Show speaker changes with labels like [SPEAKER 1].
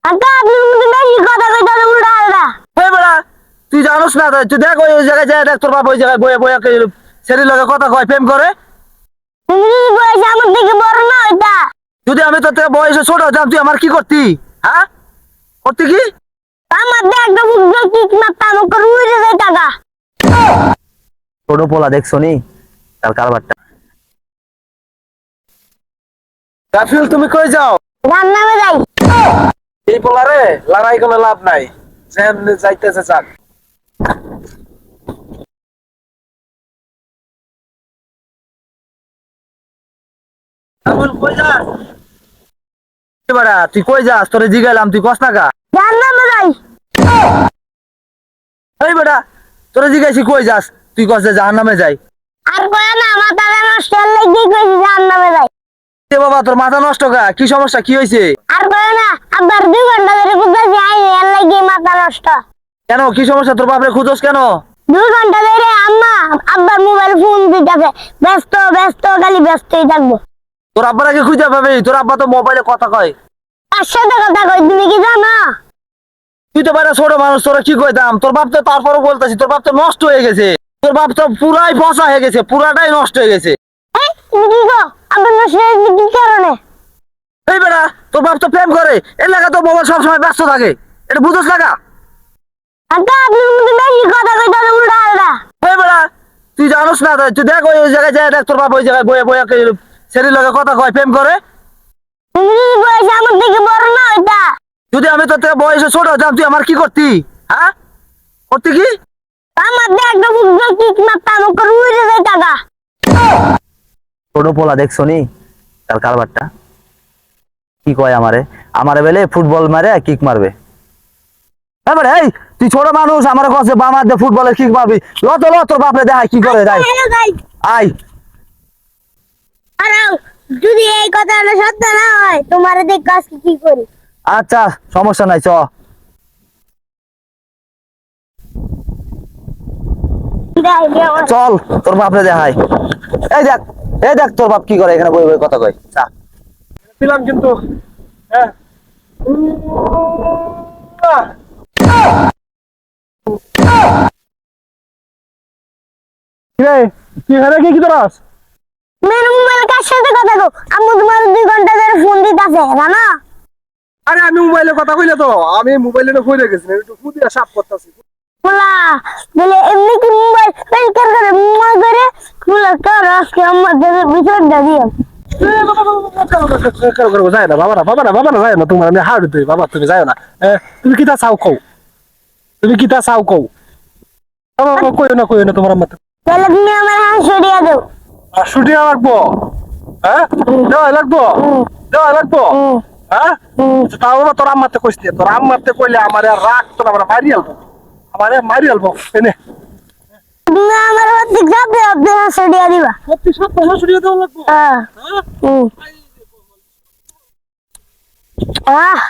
[SPEAKER 1] আঙ্কা আপনি কিন্তু বেশি কথা কইতাছেন উল্টা আলটা।
[SPEAKER 2] এই বেড়া তুই জানোস না তুই দেখ ওই জায়গায় যায় দেখ তোর বাপ ওই জায়গায় বয়ে বয়ে ছেলের লগে কথা কয় প্রেম করে।
[SPEAKER 1] তুমি যদি বয়সে আমার থেকে বড় না ওইটা
[SPEAKER 2] যদি আমি তোর থেকে বয়সে ছোট হতাম তুই আমার কি করতি? হ্যাঁ করতি কি?
[SPEAKER 1] আমার দিয়ে একটা বুদ্ধ কিক মারতাম ওকে উড়ে যায় টাকা।
[SPEAKER 2] ছোট পোলা দেখছো নি তার কারবারটা। রাফিল তুমি কই যাও?
[SPEAKER 1] জান্নাতে যাই।
[SPEAKER 2] এই পোলারে লড়াই কোনো লাভ নাই, যেমনি যাইতেছে যাক। রাফিল কই যাস? এবারে তুই কই যাস? তোরে জিগাইলাম তুই কস না কা?
[SPEAKER 1] জান্নাতে যাই।
[SPEAKER 2] এই বেটা তোরে জিগাইছি কই যাস, তুই কস যে জাহান্নামে যাই।
[SPEAKER 1] আর কয় না মাথাটা নষ্ট হলে কি কইছি জান্নাতে যাই।
[SPEAKER 2] এ বাবা তোর মাথা নষ্ট কা? কি সমস্যা, কি হয়েছে?
[SPEAKER 1] আর কয় না আবার 2 ঘন্টা ধরে বুঝাছি আই এর লাগি মাথা নষ্ট।
[SPEAKER 2] কেন কি সমস্যা? তোর বাপরে খুঁজোস কেন?
[SPEAKER 1] 2 ঘন্টা ধরে আম্মা আব্বার মোবাইল ফোন দিতেছে, ব্যস্ত ব্যস্ত খালি ব্যস্তই থাকবো।
[SPEAKER 2] তোর আব্বার আগে খুঁজে পাবি, তোর আব্বা তো মোবাইলে কথা কয়।
[SPEAKER 1] তার সাথে কথা কই তুমি কি জানো?
[SPEAKER 2] তুই তো বাইরে ছোট মানুষ, তোরা কি কইতাম? তোর বাপ তো তারপরও বলতেছি তোর বাপ তো নষ্ট হয়ে গেছে। তোর বাপ তো পুরাই পচা হয়ে গেছে, পুরাটাই নষ্ট হয়ে গেছে।
[SPEAKER 1] এই তুমি কি গো আব্বার নষ্ট হয়েছে কি কারণে?
[SPEAKER 2] এই বেটা তোর বাপ তো প্রেম করে, এর লাগা তো মোবাইল সবসময় ব্যস্ত থাকে, এটা বুঝোস লাগা?
[SPEAKER 1] আঙ্কা আপনি কিন্তু বেশি কথা কইতাছেন উল্টা আলটা।
[SPEAKER 2] এই বেটা তুই জানোস না তুই দেখ ওই জায়গায় যায় দেখ তোর বাপ ওই জায়গায় বয়ে বয়ে ছেলের লগে কথা কয় প্রেম করে।
[SPEAKER 1] তুমি যদি বয়সে আমার থেকে বড় না ওইটা
[SPEAKER 2] যদি আমি তোর থেকে বয়সে ছোট হতাম তুই আমার কি করতি? হ্যাঁ করতি কি?
[SPEAKER 1] আমার দিয়ে একটা বুদ্ধ কিক মারতাম ওকে উড়ে যায় টাকা।
[SPEAKER 2] ছোট পোলা দেখছো নি তার কারবারটা কি কয় আমারে, আমারে বেলে ফুটবল মারে কিক মারবে। এবারে এই তুই ছোট মানুষ আমার কাছে বামার দিয়ে ফুটবলের কিক মারবি, ল তো ল তোর বাপরে দেখাই কি করে দেয়।
[SPEAKER 1] হ্যালো গাইস,
[SPEAKER 2] আই
[SPEAKER 1] আর যদি এই কথাটা সত্য না হয় তোমার দেখ আজকে কি করি।
[SPEAKER 2] আচ্ছা সমস্যা নাই চ। চল তোর বাপরে দেখাই। এই দেখ, এই দেখ তোর বাপ কি করে এখানে বই বই কথা কয়। চা
[SPEAKER 3] দিলাম কিন্তু হ্যাঁ কিরে তুই এখানে কি তোরাস?
[SPEAKER 1] মেরে মোবাইল কার সাথে কথা গো? আম্মু তোমার 2 ঘন্টা ধরে ফোন দিতেছে জানো?
[SPEAKER 3] আরে আমি মোবাইলে কথা কইলে তো আমি মোবাইলে কইলে গেছি একটু ফুদিয়া সাফ করতেছি।
[SPEAKER 1] বলা বলে এমনি কি মোবাইল পেন্টার করে মোবাইল করে বলা তোর আজকে আমার দেবে বিষয়টা দিও।
[SPEAKER 3] যায় না বাবা না বাবা না বাবা না যায় না তোমার আমি হাড় দিই বাবা তুমি যায় না। তুমি কিতা চাও কও, তুমি কিতা চাও কও। কইও না তোমার মত
[SPEAKER 1] তাহলে তুমি আমার হাত সরিয়ে দাও।
[SPEAKER 3] শুটিয়া লাগবো। হ্যাঁ দেওয়া লাগবো, দেওয়া লাগবো। হ্যাঁ তাও না তোর আম্মাতে কইস নি, তোর আম্মাতে কইলে আমার আর রাগ তোর আমার মারি আলবো, আমারে মারি আলবো এনে।
[SPEAKER 1] তুমি আমার হাত থেকে যাবে আপনি হাত সরিয়ে দিবা।
[SPEAKER 3] সত্যি সব পয়সা শুটিয়ে দেওয়া লাগবো।
[SPEAKER 1] হ্যাঁ
[SPEAKER 3] হ্যাঁ
[SPEAKER 1] আহ